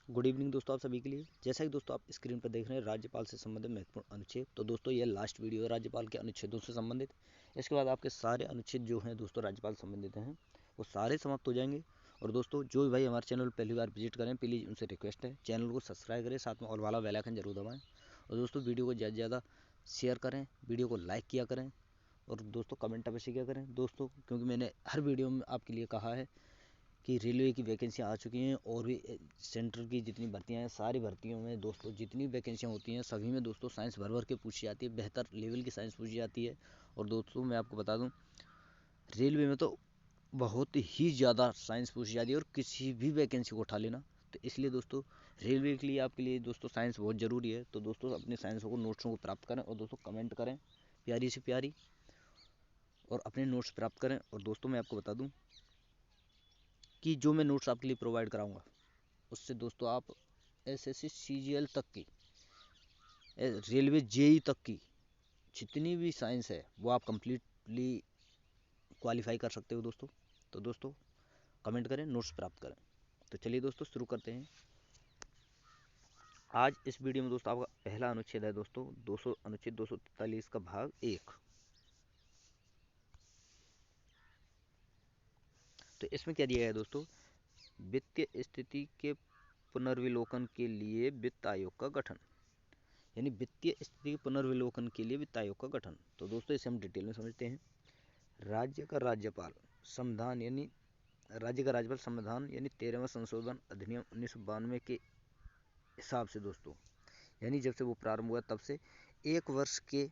Good evening दोस्तों, आप सभी के लिए। जैसा कि दोस्तों आप स्क्रीन पर देख रहे हैं राज्यपाल से संबंधित महत्वपूर्ण अनुच्छेद। तो दोस्तों ये लास्ट वीडियो है राज्यपाल के अनुच्छेदों से संबंधित। इसके बाद आपके सारे अनुच्छेद जो हैं दोस्तों राज्यपाल से संबंधित हैं वो सारे समाप्त हो जाएंगे। और दोस्तों जो भी भाई हमारे चैनल पहली बार विजिट करें, प्लीज़ उनसे रिक्वेस्ट है चैनल को सब्सक्राइब करें, साथ में ऑल वाला बेल आइकन जरूर दबाएँ। और दोस्तों वीडियो को ज़्यादा से ज़्यादा शेयर करें, वीडियो को लाइक किया करें और दोस्तों कमेंट अवश्य किया करें दोस्तों, क्योंकि मैंने हर वीडियो में आपके लिए कहा है कि रेलवे की वैकेंसियाँ आ चुकी हैं और भी सेंटर की जितनी भर्तियाँ हैं सारी भर्तियों में दोस्तों जितनी वैकेंसियाँ होती हैं सभी में दोस्तों साइंस भर भर के पूछी जाती है, बेहतर लेवल की साइंस पूछी जाती है। और दोस्तों मैं आपको बता दूं रेलवे में तो बहुत ही ज़्यादा साइंस पूछी जाती है और किसी भी वैकेंसी को उठा लेना। तो इसलिए दोस्तों रेलवे के लिए आपके लिए दोस्तों साइंस बहुत ज़रूरी है। तो दोस्तों अपने साइंसों को नोट्सों को प्राप्त करें और दोस्तों कमेंट करें प्यारी से प्यारी और अपने नोट्स प्राप्त करें। और दोस्तों मैं आपको बता दूं कि जो मैं नोट्स आपके लिए प्रोवाइड कराऊंगा उससे दोस्तों आप एसएससी सीजीएल तक की, रेलवे जेई तक की जितनी भी साइंस है वो आप कंप्लीटली क्वालिफाई कर सकते हो दोस्तों। तो दोस्तों कमेंट करें, नोट्स प्राप्त करें। तो चलिए दोस्तों शुरू करते हैं। आज इस वीडियो में दोस्तों आपका पहला अनुच्छेद है दोस्तों अनुच्छेद 243 का भाग 1। तो इसमें क्या दिया गया है दोस्तों, वित्तीय स्थिति के पुनर्विलोकन के लिए वित्त आयोग का गठन, यानी वित्तीय स्थिति के पुनर्विलोकन के लिए वित्त आयोग का गठन। तो दोस्तों इसे हम डिटेल में समझते हैं। राज्य का राज्यपाल संविधान यानी राज्य का राज्यपाल संविधान यानी 13वां संशोधन अधिनियम 1992 के हिसाब से दोस्तों, यानी जब से वो प्रारंभ हुआ तब से 1 वर्ष के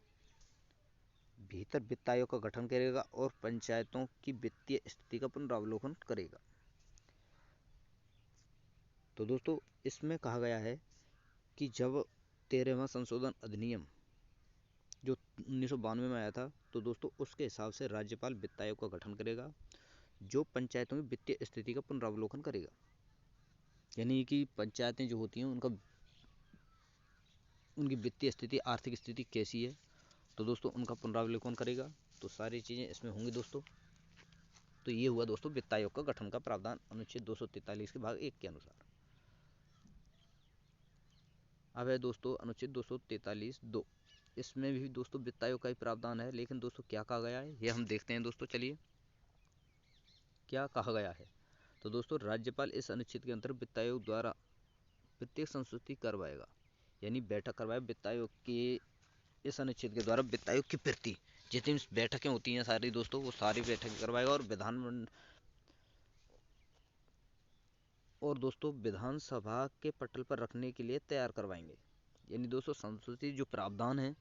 भीतर वित्त आयोग का गठन करेगा और पंचायतों की वित्तीय स्थिति का पुनरावलोकन करेगा। तो दोस्तों इसमें कहा गया है कि जब 13वां संशोधन अधिनियम जो 1992 में आया था, तो दोस्तों उसके हिसाब से राज्यपाल वित्त आयोग का गठन करेगा जो पंचायतों की वित्तीय स्थिति का पुनरावलोकन करेगा। यानी कि पंचायतें जो होती हैं उनकी वित्तीय स्थिति, आर्थिक स्थिति कैसी है, तो दोस्तों उनका पुनरावलोकन करेगा। तो सारी चीज़ें इसमें होंगी दोस्तों। तो ये हुआ दोस्तों वित्त आयोग का गठन का प्रावधान अनुच्छेद 243 के भाग 1 के अनुसार। अब है दोस्तों अनुच्छेद 243(2). इसमें भी दोस्तों वित्त आयोग का ही प्रावधान है, लेकिन दोस्तों क्या कहा गया है ये हम देखते हैं दोस्तों। चलिए क्या कहा गया है। तो दोस्तों राज्यपाल इस अनुच्छेद के अंतर्गत वित्त आयोग द्वारा प्रत्येक संस्तुति करवाएगा, यानी बैठक करवाए वित्त आयोग के। इस अनुच्छेद के द्वारा वित्त आयोग की प्रति जितनी बैठकें होती हैं सारी दोस्तों वो सारी बैठकें करवाएगा और दोस्तों विधानसभा के पटल पर रखने के लिए तैयार करवाएंगे। यानी दोस्तों संस्तुति जो प्रावधान है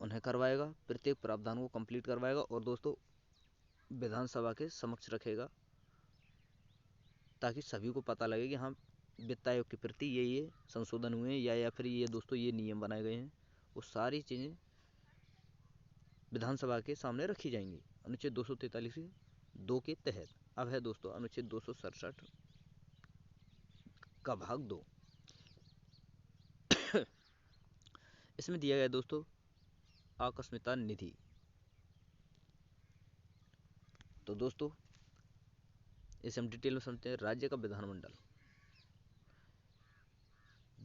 उन्हें करवाएगा, प्रत्येक प्रावधान को कंप्लीट करवाएगा और दोस्तों विधानसभा के समक्ष रखेगा ताकि सभी को पता लगे कि हाँ वित्त आयोग के प्रति ये संशोधन हुए हैं या फिर ये दोस्तों ये नियम बनाए गए हैं। वो सारी चीज़ें विधानसभा के सामने रखी जाएंगी अनुच्छेद 243(2) के तहत। अब है दोस्तों अनुच्छेद 267 का भाग 2। इसमें दिया गया दोस्तों आकस्मिकता निधि। तो दोस्तों इसे हम डिटेल में समझते हैं। राज्य का विधानमंडल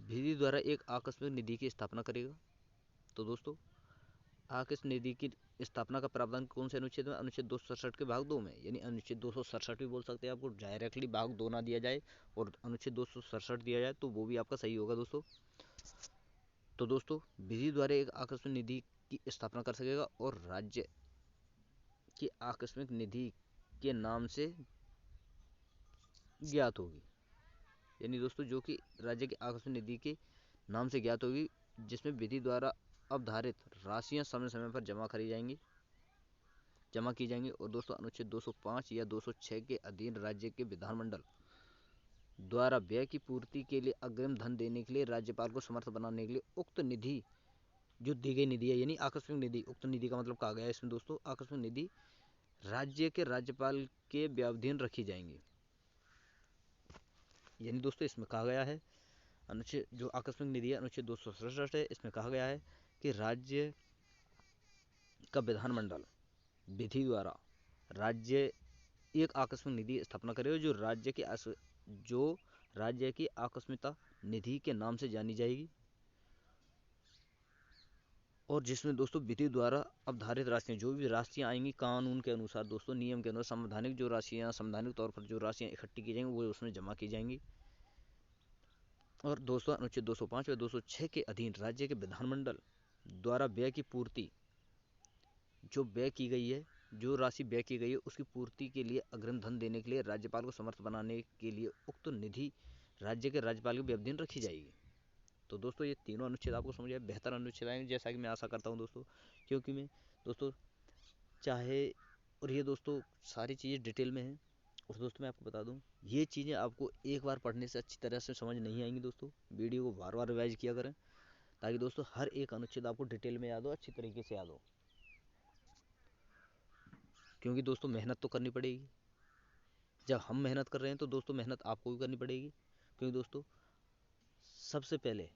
विधि द्वारा एक आकस्मिक निधि की स्थापना करेगा। तो दोस्तों आकस्मिक निधि की स्थापना का प्रावधान कौन से अनुच्छेद में, अनुच्छेद 267 के भाग 2 में, यानी अनुच्छेद 267 भी बोल सकते हैं, आपको डायरेक्टली भाग 2 ना दिया जाए और अनुच्छेद 267 दिया जाए तो वो भी आपका सही होगा दोस्तों। तो दोस्तों विधि द्वारा एक आकस्मिक निधि की स्थापना कर सकेगा और राज्य की आकस्मिक निधि के नाम से ज्ञात होगी। यानी दोस्तों जो कि राज्य की आकस्मिक निधि के नाम से ज्ञात होगी, जिसमें विधि द्वारा अवधारित राशियां समय समय पर जमा की जाएंगी। और दोस्तों अनुच्छेद 205 या 206 के अधीन राज्य के विधानमंडल द्वारा व्यय की पूर्ति के लिए अग्रिम धन देने के लिए राज्यपाल को समर्थ बनाने के लिए उक्त निधि जो दी गई निधि है, यानी आकस्मिक निधि, उक्त निधि का मतलब कहा गया है इसमें दोस्तों आकस्मिक निधि राज्य के राज्यपाल के व्यवधीन रखी जाएंगी। यानी दोस्तों इसमें कहा गया है अनुच्छेद जो आकस्मिक निधि है अनुच्छेद 267 है, इसमें कहा गया है कि राज्य का विधानमंडल विधि द्वारा राज्य एक आकस्मिक निधि स्थापना करेगा जो राज्य की आकस्मिकता निधि के नाम से जानी जाएगी और जिसमें दोस्तों विधि द्वारा अवधारित राशियां, जो भी राशियां आएंगी कानून के अनुसार दोस्तों, नियम के अनुसार, संवैधानिक जो राशियां, संवैधानिक तौर पर जो राशियां इकट्ठी की जाएंगी वो उसमें जमा की जाएंगी। और दोस्तों अनुच्छेद 205 व 206 के अधीन राज्य के विधानमंडल द्वारा व्यय की पूर्ति, जो व्यय की गई है, जो राशि व्यय की गई है उसकी पूर्ति के लिए अग्रिम धन देने के लिए राज्यपाल को समर्थ बनाने के लिए उक्त निधि राज्य के राज्यपाल के व्यवधि रखी जाएगी। तो दोस्तों ये तीनों अनुच्छेद आपको समझ आए, बेहतर अनुच्छेद आएंगे जैसा कि मैं आशा करता हूँ दोस्तों, क्योंकि मैं दोस्तों चाहे, और ये दोस्तों सारी चीज़ें डिटेल में हैं। और दोस्तों मैं आपको बता दूं, ये चीज़ें आपको एक बार पढ़ने से अच्छी तरह से समझ नहीं आएंगी दोस्तों, वीडियो को बार बार रिवाइज किया करें ताकि दोस्तों हर एक अनुच्छेद आपको डिटेल में याद हो, अच्छी तरीके से याद हो। क्योंकि दोस्तों मेहनत तो करनी पड़ेगी, जब हम मेहनत कर रहे हैं तो दोस्तों मेहनत आपको भी करनी पड़ेगी। क्योंकि दोस्तों सबसे पहले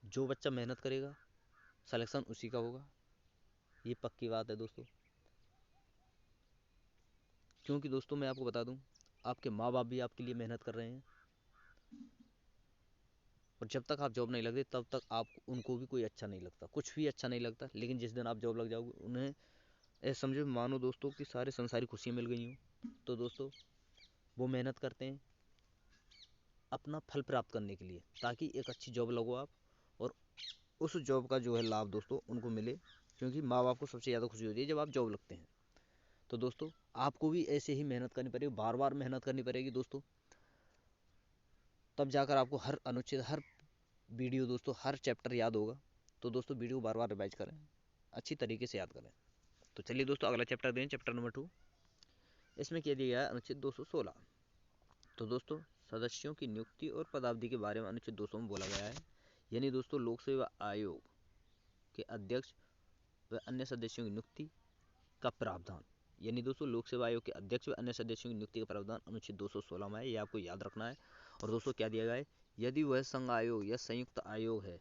जो बच्चा मेहनत करेगा सिलेक्शन उसी का होगा, ये पक्की बात है दोस्तों। क्योंकि दोस्तों मैं आपको बता दूं, आपके माँ बाप भी आपके लिए मेहनत कर रहे हैं और जब तक आप जॉब नहीं लगते तब तक आप उनको भी कोई अच्छा नहीं लगता, कुछ भी अच्छा नहीं लगता। लेकिन जिस दिन आप जॉब लग जाओगे उन्हें ऐसा समझो मानो दोस्तों कि सारे संसारी खुशियाँ मिल गई हों। तो दोस्तों वो मेहनत करते हैं अपना फल प्राप्त करने के लिए, ताकि एक अच्छी जॉब लगो आप और उस जॉब का जो है लाभ दोस्तों उनको मिले। क्योंकि माँ बाप को सबसे ज़्यादा खुशी होती है जब आप जॉब लगते हैं। तो दोस्तों आपको भी ऐसे ही मेहनत करनी पड़ेगी, बार बार मेहनत करनी पड़ेगी दोस्तों, तब जाकर आपको हर अनुच्छेद, हर वीडियो दोस्तों, हर चैप्टर याद होगा। तो दोस्तों वीडियो बार बार रिवाइज करें, अच्छी तरीके से याद करें। तो चलिए दोस्तों अगला चैप्टर दें, चैप्टर नंबर 2। इसमें क्या दिया गया है, अनुच्छेद 216। तो दोस्तों सदस्यों की नियुक्ति और पदावधि के बारे में अनुच्छेद 200 में बोला गया है। यानी दोस्तों लोक सेवा आयोग के अध्यक्ष व अन्य सदस्यों की नियुक्ति का प्रावधान, यानी दोस्तों लोक सेवा आयोग के अध्यक्ष व अन्य सदस्यों की नियुक्ति का प्रावधान अनुच्छेद 216 में है, ये आपको याद रखना है। और दोस्तों क्या दिया गया है, यदि वह संघ आयोग या संयुक्त आयोग है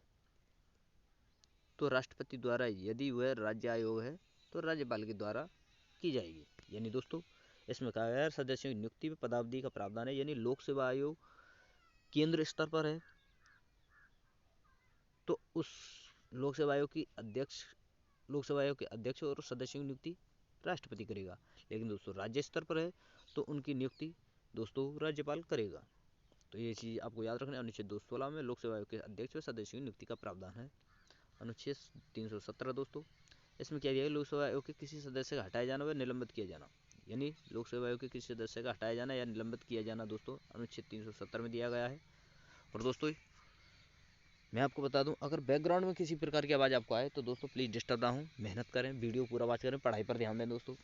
तो राष्ट्रपति द्वारा, यदि वह राज्य आयोग है तो राज्यपाल के द्वारा की जाएगी। यानी दोस्तों इसमें कहा गया है सदस्यों की नियुक्ति व पदावधि का प्रावधान है। यानी लोक सेवा आयोग केंद्र स्तर पर है तो उस लोक सेवा आयोग की अध्यक्ष, लोक सेवा आयोग के अध्यक्ष और सदस्यों की नियुक्ति राष्ट्रपति करेगा। लेकिन दोस्तों राज्य स्तर पर है तो उनकी नियुक्ति दोस्तों राज्यपाल करेगा। तो ये चीज़ आपको याद रखना है। अनुच्छेद 216 में लोक सेवा आयोग के अध्यक्ष और सदस्यों की नियुक्ति का प्रावधान है। अनुच्छेद 317 दोस्तों, इसमें क्या दिया है, लोक सेवा आयोग के किसी सदस्य का हटाया जाना व निलंबित किया जाना। यानी लोक सेवा आयोग के किसी सदस्य का हटाया जाना या निलंबित किया जाना दोस्तों अनुच्छेद 370 में दिया गया है। और दोस्तों मैं आपको बता दूं, अगर बैकग्राउंड में किसी प्रकार की आवाज़ आपको आए तो दोस्तों प्लीज़ डिस्टर्ब ना हो, मेहनत करें, वीडियो पूरा वॉच करें, पढ़ाई पर ध्यान दें दोस्तों।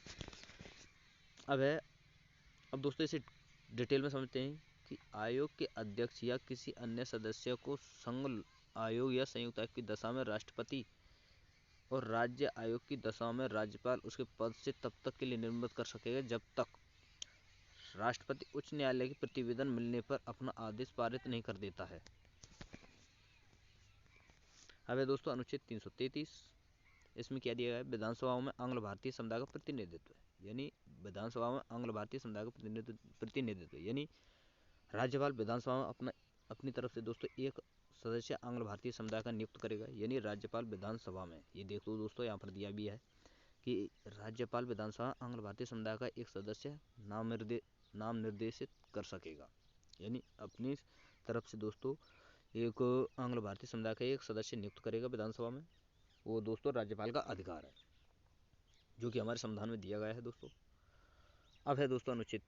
अब दोस्तों इसे डिटेल में समझते हैं कि आयोग के अध्यक्ष या किसी अन्य सदस्य को संघ आयोग या संयुक्त आयोग की दशा में राष्ट्रपति और राज्य आयोग की दशा में राज्यपाल उसके पद से तब तक के लिए निलंबित कर सकेगा जब तक राष्ट्रपति उच्च न्यायालय के प्रतिवेदन मिलने पर अपना आदेश पारित नहीं कर देता है। अब है दोस्तों अनुच्छेद 333। इसमें क्या दिया गया है, विधानसभाओं में आंग्ल भारतीय समुदाय का प्रतिनिधित्व है। यानी विधानसभा में आंग्ल भारतीय समुदाय का प्रतिनिधित्व, यानी राज्यपाल विधानसभा में अपनी तरफ से दोस्तों एक सदस्य आंग्ल भारतीय समुदाय का नियुक्त करेगा। यानी राज्यपाल विधानसभा में, ये देख लो दोस्तों यहाँ पर दिया भी है कि राज्यपाल विधानसभा आंग्ल भारतीय समुदाय का एक सदस्य नाम निर्देशित कर सकेगा। यानी अपनी तरफ से दोस्तों एक आंग्ल भारतीय समुदाय का एक सदस्य नियुक्त करेगा विधानसभा में, वो दोस्तों राज्यपाल का अधिकार है जो कि हमारे संविधान में दिया गया है दोस्तों। अब है दोस्तों अनुच्छेद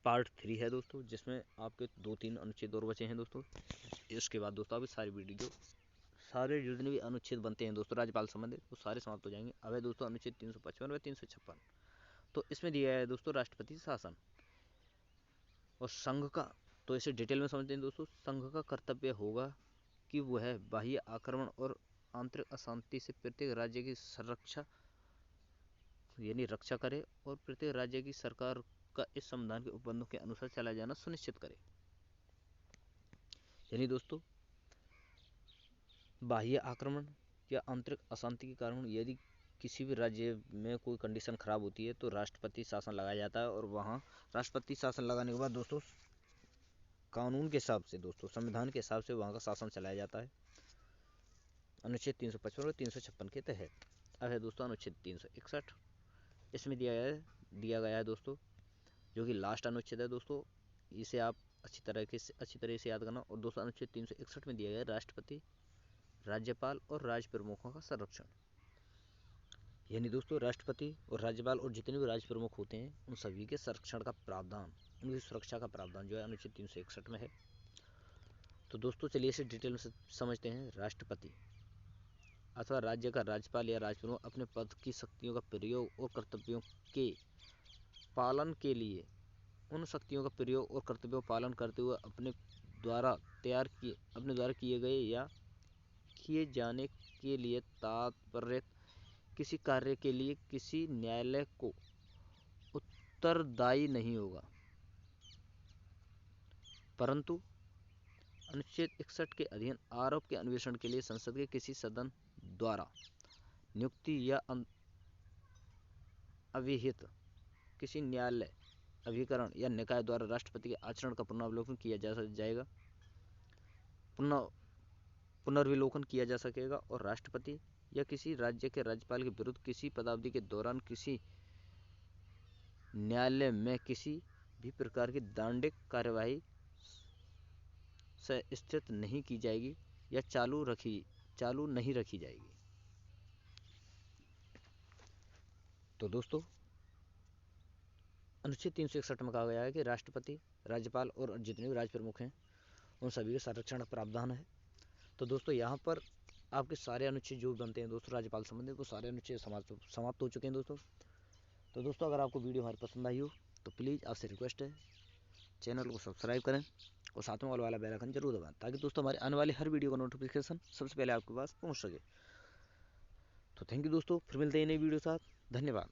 पार्ट 3 है दोस्तों, जिसमें आपके 2-3 अनुच्छेद और बचे हैं दोस्तों। इसके बाद दोस्तों आप सारी वीडियो, सारे जितने भी अनुच्छेद बनते हैं दोस्तों राज्यपाल संबंधित वो सारे समाप्त हो जाएंगे। अब है दोस्तों अनुच्छेद 355 व 356। तो इसमें दिया है दोस्तों राष्ट्रपति शासन और संघ का, तो इसे डिटेल में समझते हैं दोस्तों। संघ का कर्तव्य होगा कि वह बाह्य आक्रमण और आंतरिक अशांति से प्रत्येक राज्य की संरक्षा यानी रक्षा करे और प्रत्येक राज्य की सरकार का इस संविधान के उपबंधों के अनुसार चला जाना सुनिश्चित करे। यानी दोस्तों बाह्य आक्रमण या आंतरिक अशांति के कारण यदि किसी भी राज्य में कोई कंडीशन खराब होती है तो राष्ट्रपति शासन लगाया जाता है और वहाँ राष्ट्रपति शासन लगाने के बाद दोस्तों कानून के हिसाब से दोस्तों, संविधान के हिसाब से वहाँ का शासन चलाया जाता है अनुच्छेद 355 और 356 के तहत। अब है दोस्तों अनुच्छेद 361। इसमें दिया गया है दोस्तों, जो कि लास्ट अनुच्छेद है दोस्तों, इसे आप अच्छी तरह से याद करना। और दोस्तों अनुच्छेद 361 में दिया गया है राष्ट्रपति, राज्यपाल और राज्य प्रमुखों का संरक्षण। यानी दोस्तों राष्ट्रपति और राज्यपाल और जितने भी राज्य प्रमुख होते हैं उन सभी के संरक्षण का प्रावधान, उनकी सुरक्षा का प्रावधान जो है अनुच्छेद 361 में है। तो दोस्तों चलिए इसे डिटेल में समझते हैं। राष्ट्रपति अथवा राज्य का राज्यपाल या राज्य प्रमुख अपने पद की शक्तियों का प्रयोग और कर्तव्यों के पालन के लिए, उन शक्तियों का प्रयोग और कर्तव्यों का पालन करते हुए अपने द्वारा किए गए या किए जाने के लिए तात्पर्य किसी कार्य के लिए किसी न्यायालय को उत्तरदायी नहीं होगा, परंतु अनुच्छेद 61 के अधीन आरोप के अन्वेषण के लिए संसद के किसी सदन द्वारा नियुक्ति या अविहित किसी न्यायालय, अभिकरण या निकाय द्वारा राष्ट्रपति के आचरण का पुनर्विलोकन किया जा सकेगा और राष्ट्रपति या किसी राज्य के राज्यपाल के विरुद्ध किसी पदावधि के दौरान किसी न्यायालय में किसी भी प्रकार की दंडिक कार्यवाही से स्थित नहीं की जाएगी या चालू नहीं रखी जाएगी। तो दोस्तों अनुच्छेद 361 में कहा गया है कि राष्ट्रपति, राज्यपाल और जितने भी राज्य प्रमुख हैं उन सभी के संरक्षण का प्रावधान है। तो दोस्तों यहाँ पर आपके सारे अनुच्छेद जो बनते हैं दोस्तों राज्यपाल संबंधित, वो सारे अनुच्छेद समाप्त हो चुके हैं दोस्तों। तो दोस्तों अगर आपको वीडियो हमारी पसंद आई हो तो प्लीज़ आपसे रिक्वेस्ट है चैनल को सब्सक्राइब करें और साथ में ऑल वाला बेल आइकन जरूर दबाएं, ताकि दोस्तों हमारे आने वाली हर वीडियो का नोटिफिकेशन सबसे पहले आपके पास पहुंच सके। तो थैंक यू दोस्तों, फिर मिलते हैं नई वीडियो के साथ। धन्यवाद।